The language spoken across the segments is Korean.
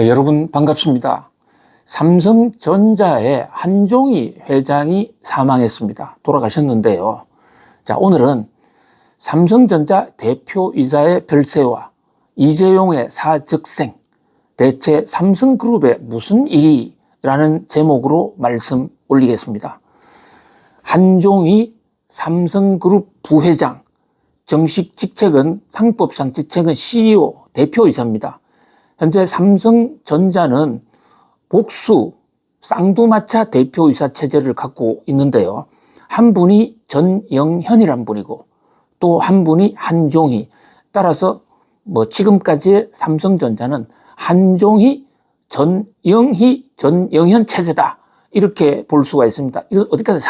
네, 여러분 반갑습니다. 삼성전자의 한종희 회장이 사망했습니다. 돌아가셨는데요. 자, 오늘은 삼성전자 대표이사의 별세와 이재용의 사즉생, 대체 삼성그룹에 무슨 일이? 라는 제목으로 말씀 올리겠습니다. 한종희 삼성그룹 부회장, 정식 직책은 상법상 직책은 CEO, 대표이사입니다. 현재 삼성전자는 복수, 쌍두마차 대표이사 체제를 갖고 있는데요. 한 분이 전영현이란 분이고 또 한 분이 한종희. 따라서 지금까지의 삼성전자는 한종희, 전영희, 전영현 체제다. 이렇게 볼 수가 있습니다. 이거 어디까지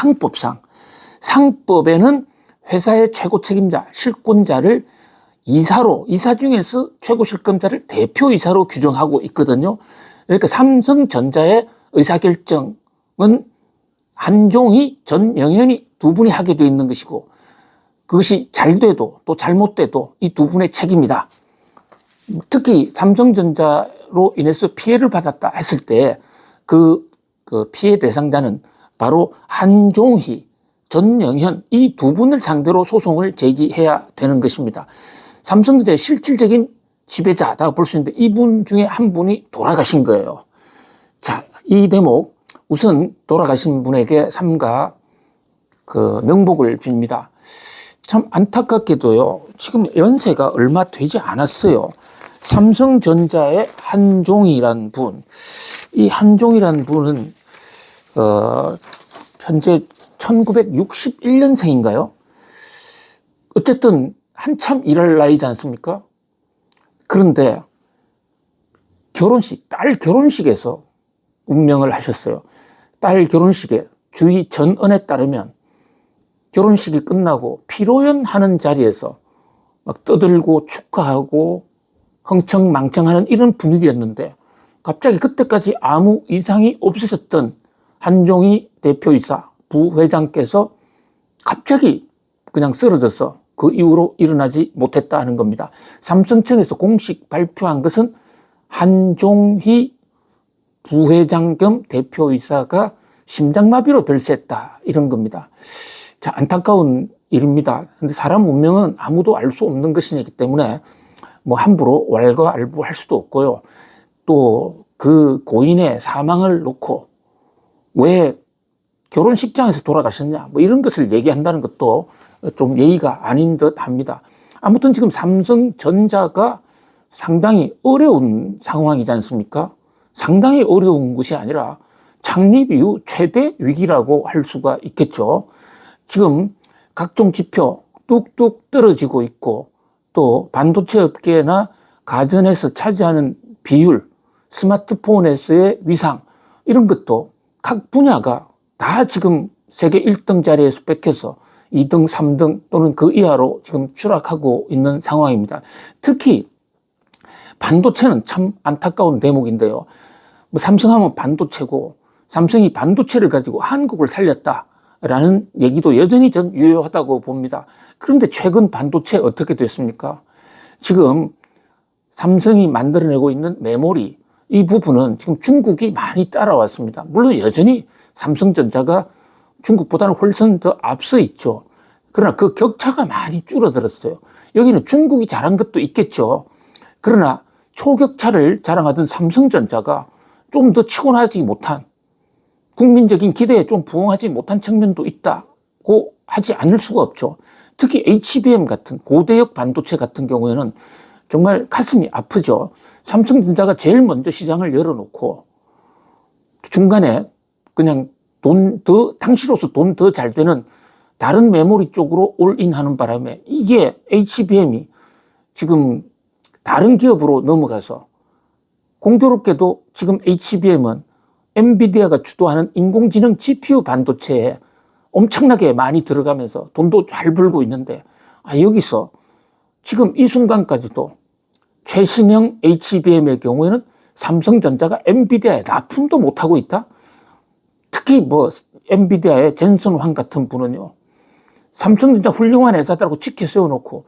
상법에는 회사의 최고 책임자, 실권자를 이사 중에서 최고 실권자를 대표이사로 규정하고 있거든요. 그러니까 삼성전자의 의사결정은 한종희, 전영현이 두 분이 하게 돼 있는 것이고, 그것이 잘 돼도 또 잘못돼도 이 두 분의 책임이다. 특히 삼성전자로 인해서 피해를 받았다 했을 때 그 피해 대상자는 바로 한종희, 전영현 이 두 분을 상대로 소송을 제기해야 되는 것입니다. 삼성전자의 실질적인 지배자다 볼 수 있는데 이분 중에 한 분이 돌아가신 거예요. 자, 이 대목 우선 돌아가신 분에게 삼가 명복을 빕니다. 참 안타깝게도요, 지금 연세가 얼마 되지 않았어요. 삼성전자의 한종희란 분, 이 한종희란 분은 현재 1961년생인가요? 어쨌든 한참 일할 나이지 않습니까? 그런데 딸 결혼식에서 운명을 하셨어요. 딸 결혼식에 주위 전언에 따르면 결혼식이 끝나고 피로연하는 자리에서 막 떠들고 축하하고 흥청망청하는 이런 분위기였는데 갑자기 그때까지 아무 이상이 없으셨던 한종희 대표이사 부회장께서 갑자기 그냥 쓰러져서 그 이후로 일어나지 못했다 하는 겁니다. 삼성청에서 공식 발표한 것은 한종희 부회장 겸 대표이사가 심장마비로 별세했다 이런 겁니다. 자, 안타까운 일입니다. 근데 사람 운명은 아무도 알 수 없는 것이기 때문에 함부로 왈가왈부할 수도 없고요. 또 그 고인의 사망을 놓고 왜 결혼식장에서 돌아가셨냐 이런 것을 얘기한다는 것도 좀 예의가 아닌 듯 합니다. 아무튼 지금 삼성전자가 상당히 어려운 상황이지 않습니까? 상당히 어려운 것이 아니라 창립 이후 최대 위기라고 할 수가 있겠죠. 지금 각종 지표 뚝뚝 떨어지고 있고 또 반도체 업계나 가전에서 차지하는 비율, 스마트폰에서의 위상 이런 것도 각 분야가 다 지금 세계 1등 자리에서 뺏겨서 2등, 3등 또는 그 이하로 지금 추락하고 있는 상황입니다. 특히 반도체는 참 안타까운 대목인데요. 삼성하면 반도체고 삼성이 반도체를 가지고 한국을 살렸다라는 얘기도 여전히 전 유효하다고 봅니다. 그런데 최근 반도체 어떻게 됐습니까? 지금 삼성이 만들어내고 있는 메모리 이 부분은 지금 중국이 많이 따라왔습니다. 물론 여전히 삼성전자가 중국보다는 훨씬 더 앞서 있죠. 그러나 그 격차가 많이 줄어들었어요. 여기는 중국이 잘한 것도 있겠죠. 그러나 초격차를 자랑하던 삼성전자가 좀 더 치고 나지 못한 국민적인 기대에 좀 부응하지 못한 측면도 있다고 하지 않을 수가 없죠. 특히 HBM 같은 고대역 반도체 같은 경우에는 정말 가슴이 아프죠. 삼성전자가 제일 먼저 시장을 열어놓고 중간에 그냥 당시로서 돈 더 잘 되는 다른 메모리 쪽으로 올인하는 바람에 이게 HBM이 지금 다른 기업으로 넘어가서 공교롭게도 지금 HBM은 엔비디아가 주도하는 인공지능 GPU 반도체에 엄청나게 많이 들어가면서 돈도 잘 벌고 있는데 여기서 지금 이 순간까지도 최신형 HBM의 경우에는 삼성전자가 엔비디아에 납품도 못하고 있다? 특히 엔비디아의 젠슨 황 같은 분은요, 삼성전자 훌륭한 회사다라고 지켜 세워놓고,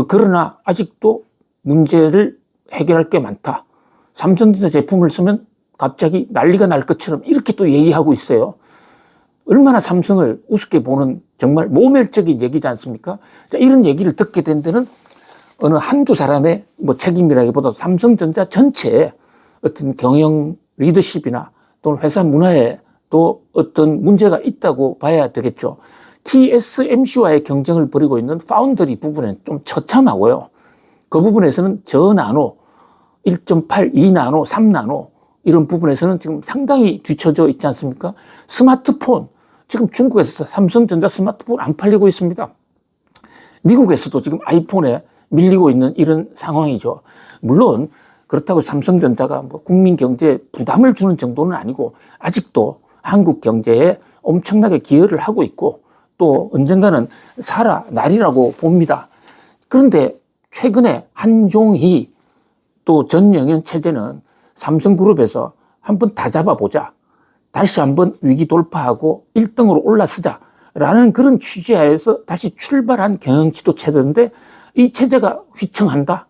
그러나 아직도 문제를 해결할 게 많다. 삼성전자 제품을 쓰면 갑자기 난리가 날 것처럼 이렇게 또 얘기하고 있어요. 얼마나 삼성을 우습게 보는 정말 모멸적인 얘기지 않습니까? 자, 이런 얘기를 듣게 된 데는 어느 한두 사람의 뭐 책임이라기보다 삼성전자 전체의 어떤 경영 리더십이나 또는 회사 문화에 또 어떤 문제가 있다고 봐야 되겠죠. TSMC와의 경쟁을 벌이고 있는 파운드리 부분은 좀 처참하고요. 그 부분에서는 저나노, 1.8, 2나노, 3나노 이런 부분에서는 지금 상당히 뒤처져 있지 않습니까? 스마트폰, 지금 중국에서 삼성전자 스마트폰 안 팔리고 있습니다. 미국에서도 지금 아이폰에 밀리고 있는 이런 상황이죠. 물론 그렇다고 삼성전자가 뭐 국민 경제에 부담을 주는 정도는 아니고 아직도 한국 경제에 엄청나게 기여를 하고 있고 또 언젠가는 살아나리라고 봅니다. 그런데 최근에 한종희 또 전영현 체제는 삼성그룹에서 한번 다 잡아보자. 다시 한번 위기 돌파하고 1등으로 올라서자라는 그런 취지하에서 다시 출발한 경영지도 체제인데 이 체제가 휘청한다?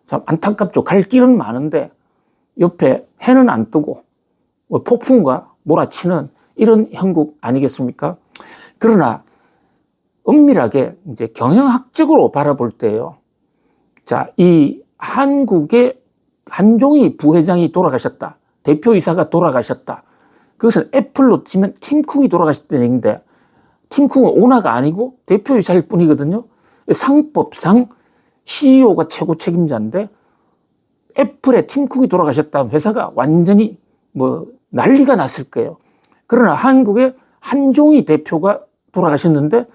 참 안타깝죠. 갈 길은 많은데 옆에 해는 안 뜨고 폭풍과 몰아치는 이런 형국 아니겠습니까? 그러나 엄밀하게 이제 경영학적으로 바라볼 때요. 자, 이 한국의 한종희 부회장이 돌아가셨다. 대표이사가 돌아가셨다. 그것은 애플로 치면 팀 쿡이 돌아가셨다는 얘기인데 팀 쿡은 오너가 아니고 대표이사일 뿐이거든요. 상법상 CEO가 최고 책임자인데 애플의 팀 쿡이 돌아가셨다면 회사가 완전히 뭐 난리가 났을 거예요. 그러나 한국의 한종희 대표가 돌아가셨는데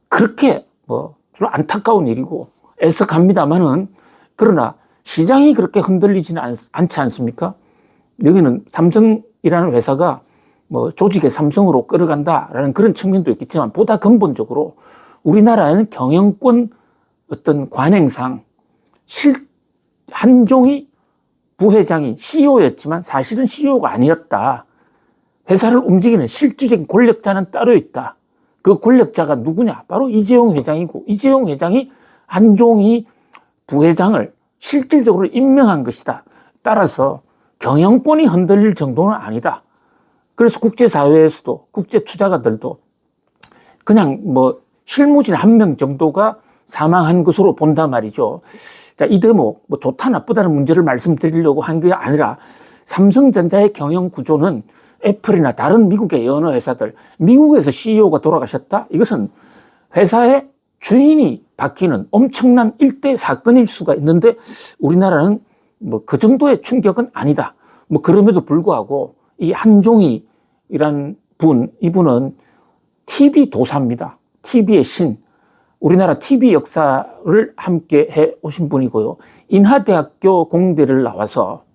그렇게 뭐 좀 안타까운 일이고 애석합니다만은 그러나 시장이 그렇게 흔들리지는 않지 않습니까? 여기는 삼성이라는 회사가 뭐 조직의 삼성으로 끌어간다라는 그런 측면도 있겠지만 보다 근본적으로 우리나라는 경영권 어떤 관행상 한종희 부회장이 CEO였지만 사실은 CEO가 아니었다. 회사를 움직이는 실질적인 권력자는 따로 있다. 그 권력자가 누구냐? 바로 이재용 회장이고 이재용 회장이 한종희 부회장을 실질적으로 임명한 것이다. 따라서 경영권이 흔들릴 정도는 아니다. 그래서 국제사회에서도 국제투자가들도 그냥 뭐 실무진 한 명 정도가 사망한 것으로 본단 말이죠. 자, 이 대목 뭐 좋다 나쁘다는 문제를 말씀드리려고 한 게 아니라 삼성전자의 경영 구조는 애플이나 다른 미국의 여러 회사들, 미국에서 CEO가 돌아가셨다? 이것은 회사의 주인이 바뀌는 엄청난 일대 사건일 수가 있는데 우리나라는 뭐 그 정도의 충격은 아니다. 뭐 그럼에도 불구하고 이 한종희이란 이분은 TV 도사입니다. TV의 신. 우리나라 TV 역사를 함께 해 오신 분이고요. 인하대학교 공대를 나와서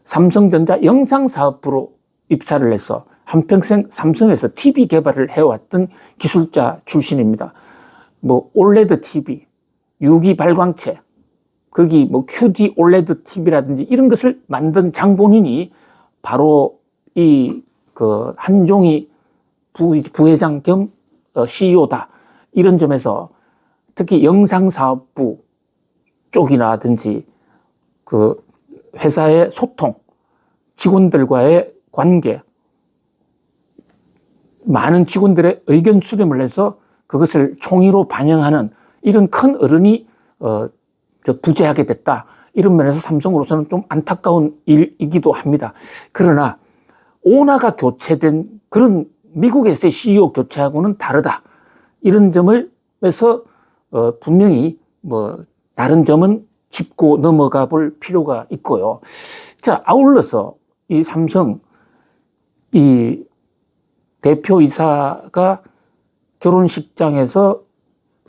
삼성전자 영상사업부로 입사를 해서 한평생 삼성에서 TV 개발을 해왔던 기술자 출신입니다. 뭐 올레드 TV, 유기 발광체, 거기 뭐 QD 올레드 TV라든지 이런 것을 만든 장본인이 바로 이 그 한종희 부회장 겸 CEO다. 이런 점에서 특히 영상사업부 쪽이라든지 그 회사의 소통, 직원들과의 관계, 많은 직원들의 의견 수렴을 해서 그것을 총의로 반영하는 이런 큰 어른이 부재하게 됐다. 이런 면에서 삼성으로서는 좀 안타까운 일이기도 합니다. 그러나 오너가 교체된 그런 미국에서의 CEO 교체하고는 다르다. 이런 점을 해서 분명히 뭐 다른 점은 짚고 넘어가 볼 필요가 있고요. 자, 아울러서 이 삼성 이 대표이사가 결혼식장에서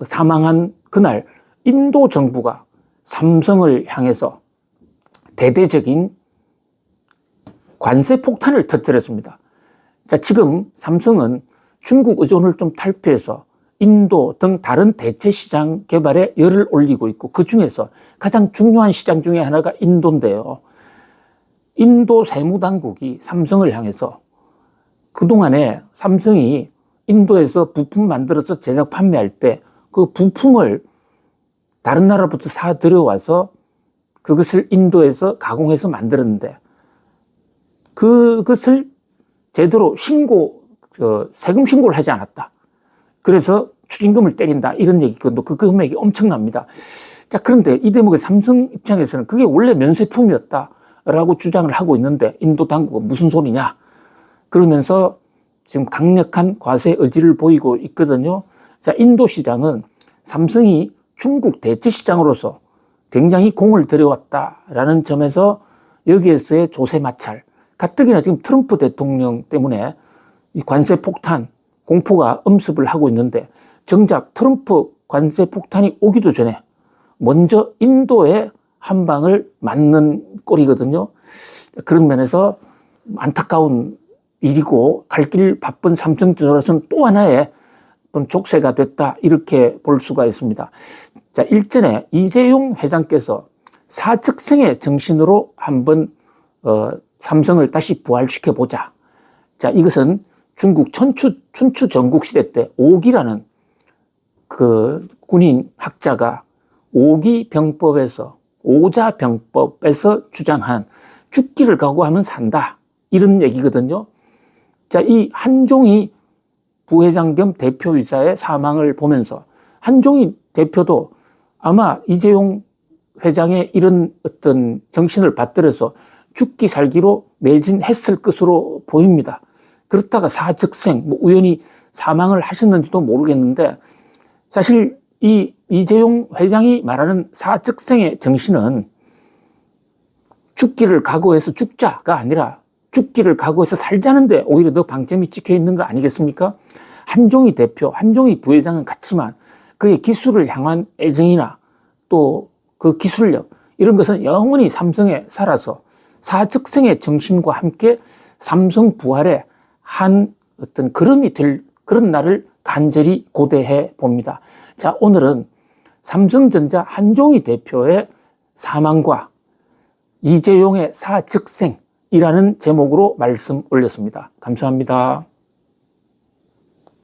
사망한 그날 인도 정부가 삼성을 향해서 대대적인 관세 폭탄을 터뜨렸습니다. 자, 지금 삼성은 중국 의존을 좀 탈피해서 인도 등 다른 대체 시장 개발에 열을 올리고 있고 그 중에서 가장 중요한 시장 중에 하나가 인도인데요. 인도 세무당국이 삼성을 향해서 그동안에 삼성이 인도에서 부품 만들어서 제작 판매할 때 그 부품을 다른 나라부터 사 들여와서 그것을 인도에서 가공해서 만들었는데 그것을 제대로 세금 신고를 하지 않았다. 그래서 추징금을 때린다. 이런 얘기거든요. 그 금액이 엄청납니다. 자, 그런데 이 대목에 삼성 입장에서는 그게 원래 면세품이었다라고 주장을 하고 있는데 인도 당국은 무슨 소리냐. 그러면서 지금 강력한 과세 의지를 보이고 있거든요. 자, 인도 시장은 삼성이 중국 대체 시장으로서 굉장히 공을 들여왔다라는 점에서 여기에서의 조세 마찰. 가뜩이나 지금 트럼프 대통령 때문에 이 관세 폭탄 공포가 엄습을 하고 있는데 정작 트럼프 관세 폭탄이 오기도 전에 먼저 인도에 한 방을 맞는 꼴이거든요. 그런 면에서 안타까운 일이고 갈 길 바쁜 삼성전자로서는 또 하나의 족쇄가 됐다 이렇게 볼 수가 있습니다. 자, 일전에 이재용 회장께서 사측생의 정신으로 한번 삼성을 다시 부활시켜 보자. 자, 이것은 중국 춘추 전국 시대 때 오기라는 그 군인 학자가 오자병법에서 주장한 죽기를 각오하면 산다. 이런 얘기거든요. 자, 이 한종희 부회장 겸 대표이사의 사망을 보면서 한종희 대표도 아마 이재용 회장의 이런 어떤 정신을 받들어서 죽기 살기로 매진했을 것으로 보입니다. 그렇다가 사즉생, 우연히 사망을 하셨는지도 모르겠는데 사실 이 이재용 회장이 말하는 사즉생의 정신은 죽기를 각오해서 죽자가 아니라 죽기를 각오해서 살자는데 오히려 더 방점이 찍혀 있는 거 아니겠습니까? 한종희 대표, 한종희 부회장은 같지만 그의 기술을 향한 애정이나 또 그 기술력 이런 것은 영원히 삼성에 살아서 사측생의 정신과 함께 삼성 부활의 한 어떤 걸음이 될 그런 날을 간절히 고대해 봅니다. 자, 오늘은 삼성전자 한종희 대표의 사망과 이재용의 사측생이라는 제목으로 말씀 올렸습니다. 감사합니다.